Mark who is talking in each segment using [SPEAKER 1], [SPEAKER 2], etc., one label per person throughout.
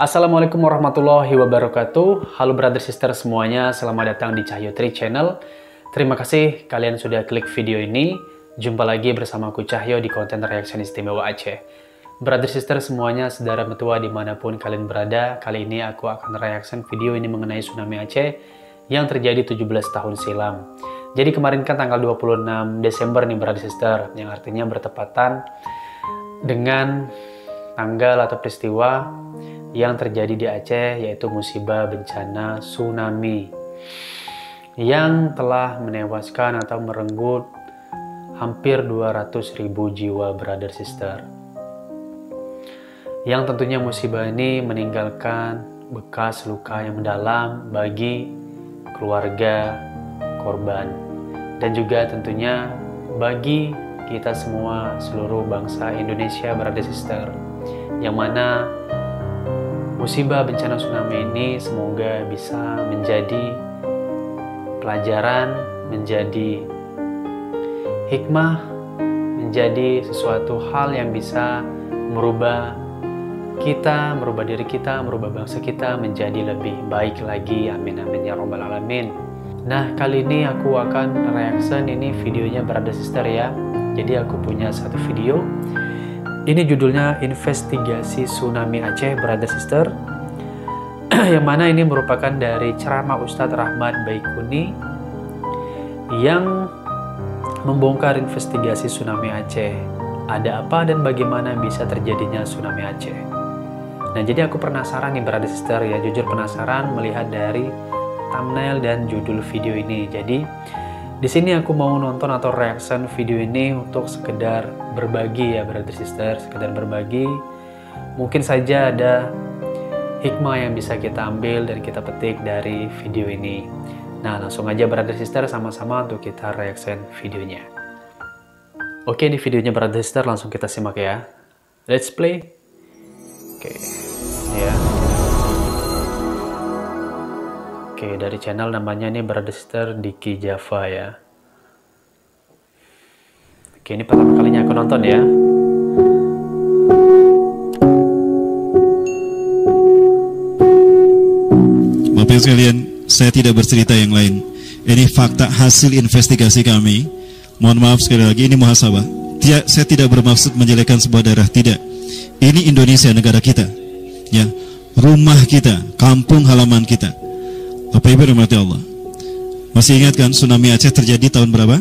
[SPEAKER 1] Assalamualaikum warahmatullahi wabarakatuh. Halo brother sister semuanya, selamat datang di Cahyo Tri Channel. Terima kasih kalian sudah klik video ini. Jumpa lagi bersama aku Cahyo di konten reaction istimewa Aceh. Brother sister semuanya, saudara mertua dimanapun kalian berada, kali ini aku akan reaction video ini mengenai tsunami Aceh yang terjadi 17 tahun silam. Jadi kemarin kan tanggal 26 Desember nih brother sister, yang artinya bertepatan dengan tanggal atau peristiwa yang terjadi di Aceh, yaitu musibah bencana tsunami yang telah menewaskan atau merenggut hampir 200.000 jiwa brother sister. Yang tentunya musibah ini meninggalkan bekas luka yang mendalam bagi keluarga korban dan juga tentunya bagi kita semua seluruh bangsa Indonesia brother sister, yang mana musibah bencana tsunami ini semoga bisa menjadi pelajaran, menjadi hikmah, menjadi sesuatu hal yang bisa merubah kita, merubah diri kita, merubah bangsa kita menjadi lebih baik lagi. Amin amin ya robbal alamin. Nah, kali ini aku akan reaction ini videonya brother sister ya. Jadi aku punya satu video. Ini judulnya Investigasi Tsunami Aceh brother sister. Yang mana ini merupakan dari ceramah Ustadz Rahmat Baikuni yang membongkar investigasi tsunami Aceh. Ada apa dan bagaimana bisa terjadinya tsunami Aceh. Nah, jadi aku penasaran nih brother sister ya, jujur penasaran melihat dari thumbnail dan judul video ini. Jadi di sini aku mau nonton atau reaction video ini untuk sekedar berbagi ya brother sister, sekedar berbagi. Mungkin saja ada hikmah yang bisa kita ambil dan kita petik dari video ini. Nah, langsung aja brother sister sama-sama untuk kita reaction videonya. Oke, di videonya brother sister langsung kita simak ya. Let's play. Oke, ya. Oke, dari channel namanya nih brother sister Diki Java ya. Oke, ini pertama kalinya aku nonton ya.
[SPEAKER 2] Bapak sekalian, saya tidak bercerita yang lain. Ini fakta hasil investigasi kami. Mohon maaf sekali lagi, ini muhasabah. Saya tidak bermaksud menjelekkan sebuah daerah, tidak. Ini Indonesia, negara kita, ya, rumah kita, kampung halaman kita. Bapak Ibu rahmati Allah. Masih ingat kan tsunami Aceh terjadi tahun berapa?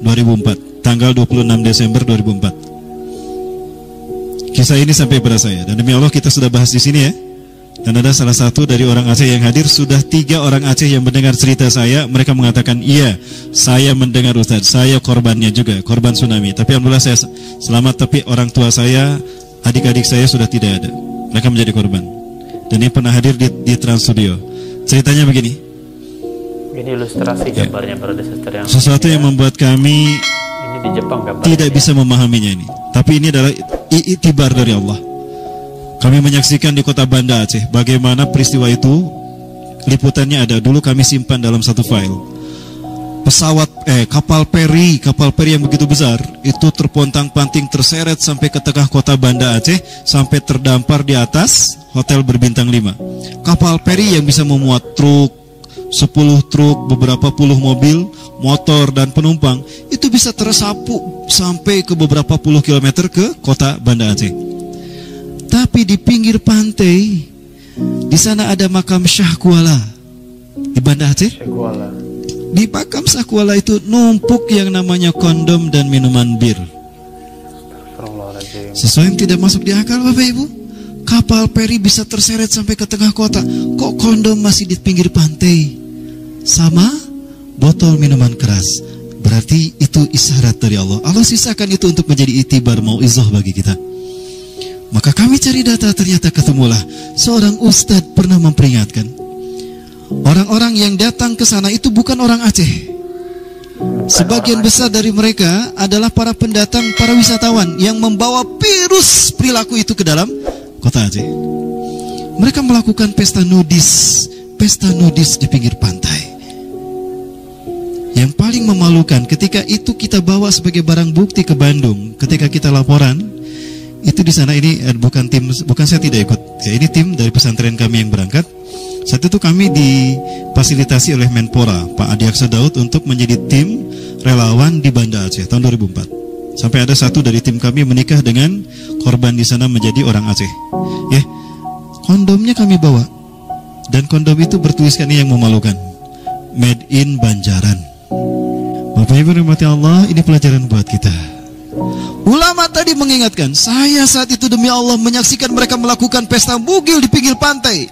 [SPEAKER 2] 2004, tanggal 26 Desember 2004. Kisah ini sampai pada saya, dan demi Allah kita sudah bahas di sini ya. Dan ada salah satu dari orang Aceh yang hadir, sudah 3 orang Aceh yang mendengar cerita saya. Mereka mengatakan, iya, saya mendengar Ustadz, saya korbannya juga, korban tsunami. Tapi alhamdulillah saya selamat, tapi orang tua saya, adik-adik saya sudah tidak ada. Mereka menjadi korban. Dan ini pernah hadir di Trans Studio. Ceritanya begini.
[SPEAKER 1] Ini ilustrasi gambarnya brother sister yang
[SPEAKER 2] sesuatu yang membuat kami
[SPEAKER 1] ini di Jepang
[SPEAKER 2] tidak bisa memahaminya ini. Tapi ini adalah i'tibar dari Allah. Kami menyaksikan di kota Banda Aceh bagaimana peristiwa itu, liputannya ada. Dulu kami simpan dalam satu file. Kapal peri yang begitu besar itu terpontang-panting, terseret sampai ke tengah kota Banda Aceh, sampai terdampar di atas hotel berbintang 5. Kapal peri yang bisa memuat truk, 10 truk, beberapa puluh mobil, motor dan penumpang, itu bisa tersapu sampai ke beberapa puluh kilometer ke kota Banda Aceh. Tapi di pinggir pantai, di sana ada makam Syah Kuala di Banda Aceh. Di makam Syah Kuala itu numpuk yang namanya kondom dan minuman bir. Sesuatu yang tidak masuk di akal Bapak Ibu. Kapal peri bisa terseret sampai ke tengah kota, kok kondom masih di pinggir pantai sama botol minuman keras. Berarti itu isyarat dari Allah. Allah sisakan itu untuk menjadi itibar, mauizah bagi kita. Maka kami cari data, ternyata ketemulah seorang ustadz pernah memperingatkan, orang-orang yang datang ke sana itu bukan orang Aceh. Sebagian besar dari mereka adalah para pendatang, para wisatawan yang membawa virus perilaku itu ke dalam kota Aceh. Mereka melakukan pesta nudis di pinggir pantai. Yang paling memalukan, ketika itu kita bawa sebagai barang bukti ke Bandung, ketika kita laporan, itu di sana ini bukan saya tidak ikut, Ya, ini tim dari pesantren kami yang berangkat. Saat itu kami difasilitasi oleh Menpora Pak Adiaksa Daud untuk menjadi tim relawan di Banda Aceh tahun 2004. Sampai ada satu dari tim kami menikah dengan korban di sana menjadi orang Aceh. Ya, kondomnya kami bawa, dan kondom itu bertuliskan ini yang memalukan, Made in Banjaran. Bapak Ibu rahmati Allah, ini pelajaran buat kita. Ulama tadi mengingatkan, saya saat itu demi Allah menyaksikan mereka melakukan pesta bugil di pinggir pantai.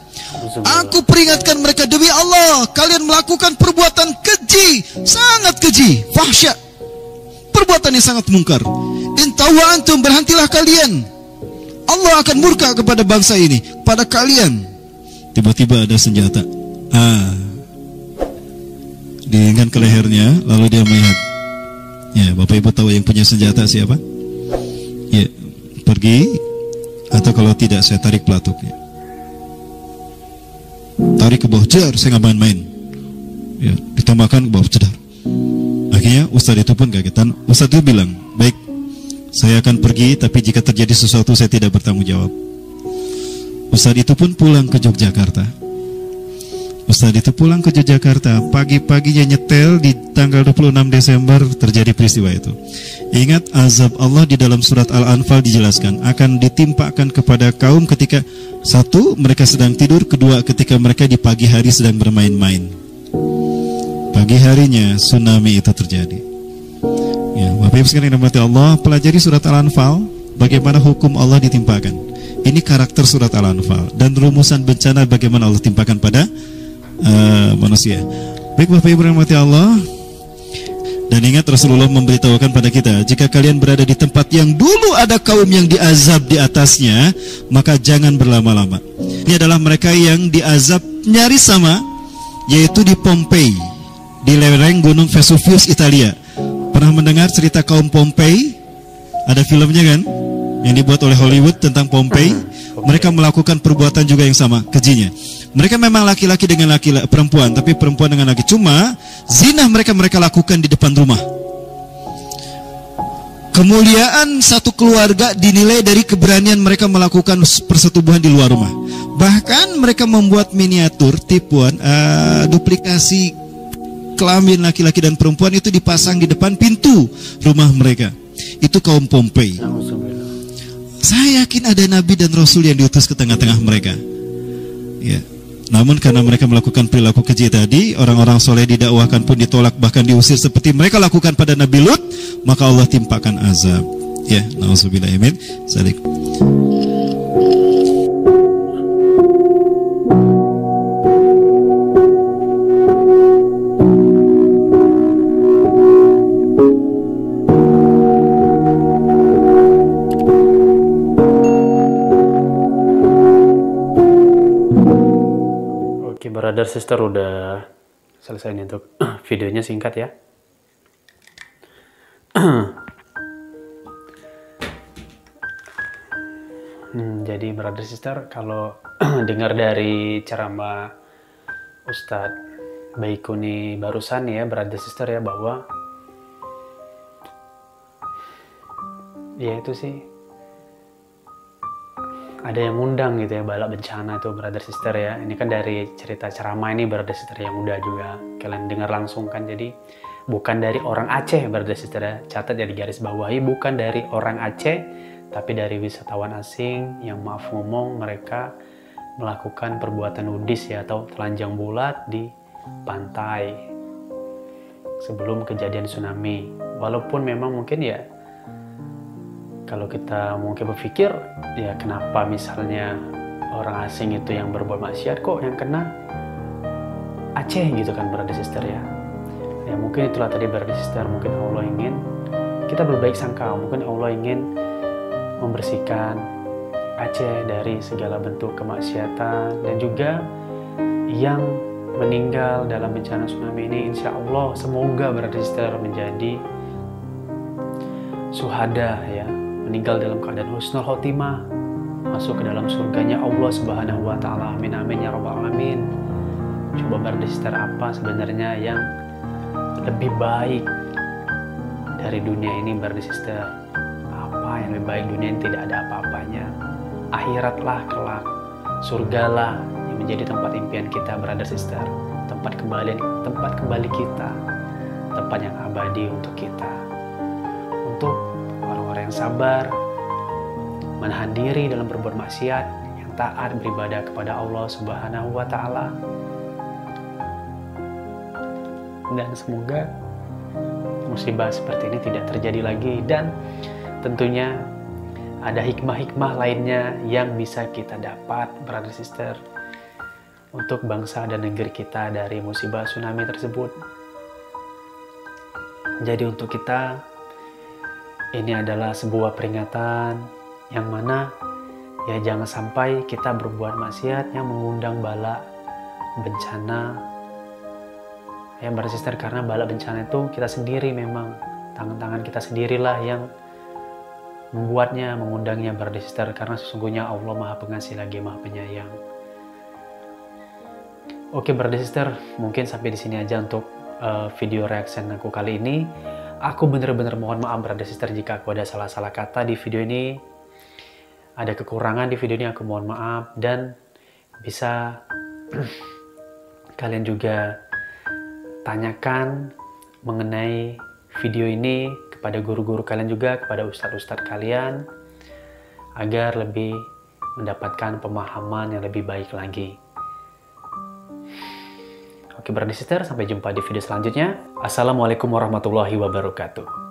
[SPEAKER 2] Aku peringatkan mereka, demi Allah, kalian melakukan perbuatan keji, sangat keji, fahsyat, perbuatan yang sangat mungkar. Intahu antum, berhentilah kalian. Allah akan murka kepada bangsa ini, pada kalian. Tiba-tiba ada senjata. Diingat ke lehernya, lalu dia melihat. Ya, Bapak Ibu tahu yang punya senjata siapa? Ya, pergi, atau kalau tidak saya tarik pelatuknya. Tarik ke bawah, jar, saya nggak main-main. Ya, ditambahkan ke bawah, cedar. Akhirnya Ustadz itu pun kagetan. Ustadz itu bilang, baik, saya akan pergi, tapi jika terjadi sesuatu saya tidak bertanggung jawab. Ustadz itu pun pulang ke Yogyakarta. Ustadz itu pulang ke Yogyakarta, pagi-paginya nyetel di tanggal 26 Desember terjadi peristiwa itu. Ingat, azab Allah di dalam surat Al-Anfal dijelaskan akan ditimpakan kepada kaum ketika satu, mereka sedang tidur, kedua, ketika mereka di pagi hari sedang bermain-main. Pagi harinya tsunami itu terjadi. Ya, Bapak Ibu sekalian yang dirahmati Allah, pelajari surat Al-Anfal, bagaimana hukum Allah ditimpakan. Ini karakter surat Al-Anfal dan rumusan bencana bagaimana Allah timpakan pada manusia. Baik Bapak Ibu yang dirahmati Allah, dan ingat Rasulullah memberitahukan pada kita, jika kalian berada di tempat yang dulu ada kaum yang diazab di atasnya, maka jangan berlama-lama. Ini adalah mereka yang diazab nyaris sama, yaitu di Pompei, di lereng Gunung Vesuvius, Italia. Pernah mendengar cerita kaum Pompei? Ada filmnya kan, yang dibuat oleh Hollywood tentang Pompei. Mereka melakukan perbuatan juga yang sama, kejinya. Mereka memang laki-laki dengan laki-laki, perempuan, tapi perempuan dengan laki. Cuma zina mereka lakukan di depan rumah. Kemuliaan satu keluarga dinilai dari keberanian mereka melakukan persetubuhan di luar rumah. Bahkan mereka membuat miniatur tipuan, duplikasi kelamin laki-laki dan perempuan itu dipasang di depan pintu rumah mereka. Itu kaum Pompei. Saya yakin ada nabi dan rasul yang diutus ke tengah-tengah mereka. Ya. Namun karena mereka melakukan perilaku keji tadi, orang-orang soleh didakwahkan pun ditolak, bahkan diusir seperti mereka lakukan pada Nabi Lut, maka Allah timpakan azab. Ya, na'udzubillah min dzalik.
[SPEAKER 1] Brother sister udah selesai nih untuk videonya, singkat ya. Jadi brother sister, kalau dengar dari ceramah Ustadz Baikuni barusan ya brother sister ya, bahwa ya itu sih ada yang ngundang gitu ya, bala bencana itu brother sister ya. Ini kan dari cerita ceramah ini brother sister yang udah juga kalian dengar langsung kan. Jadi bukan dari orang Aceh brother sister ya. Catat ya, di garis bawahi, bukan dari orang Aceh, tapi dari wisatawan asing yang maaf ngomong mereka melakukan perbuatan nudis ya, atau telanjang bulat di pantai sebelum kejadian tsunami. Walaupun memang mungkin ya, kalau kita mungkin berpikir, ya kenapa misalnya orang asing itu yang berbuat maksiat kok yang kena Aceh gitu kan brother sister ya. Ya mungkin itulah tadi brother sister, mungkin Allah ingin kita berbaik sangka, mungkin Allah ingin membersihkan Aceh dari segala bentuk kemaksiatan, dan juga yang meninggal dalam bencana tsunami ini insya Allah semoga brother sister menjadi syuhada ya, meninggal dalam keadaan husnul khotimah, masuk ke dalam surganya Allah Subhanahu wa taala. Amin amin ya rabbal alamin. Coba brother sister, apa sebenarnya yang lebih baik dari dunia ini brother sister? Apa yang lebih baik? Dunia ini tidak ada apa-apanya. Akhiratlah kelak. surgalah yang menjadi tempat impian kita, brother sister. Tempat kembali kita, tempat yang abadi untuk kita. Untuk orang-orang yang sabar, menahan diri dalam berbuat maksiat, yang taat beribadah kepada Allah Subhanahu wa Ta'ala. Dan semoga musibah seperti ini tidak terjadi lagi, dan tentunya ada hikmah-hikmah lainnya yang bisa kita dapat, brother sister, untuk bangsa dan negeri kita dari musibah tsunami tersebut. Jadi untuk kita, ini adalah sebuah peringatan yang mana ya jangan sampai kita berbuat maksiat yang mengundang bala bencana. Ya brother sister, karena bala bencana itu kita sendiri, memang tangan-tangan kita sendirilah yang membuatnya, mengundangnya brother sister, karena sesungguhnya Allah Maha Pengasih lagi Maha Penyayang. Oke brother sister, mungkin sampai di sini aja untuk video reaction aku kali ini. Aku bener-bener mohon maaf brother sister jika aku ada salah-salah kata di video ini. Ada kekurangan di video ini, aku mohon maaf. Dan bisa kalian juga tanyakan mengenai video ini kepada guru-guru kalian juga, kepada ustadz-ustadz kalian, agar lebih mendapatkan pemahaman yang lebih baik lagi. Oke brother sister, sampai jumpa di video selanjutnya. Assalamualaikum warahmatullahi wabarakatuh.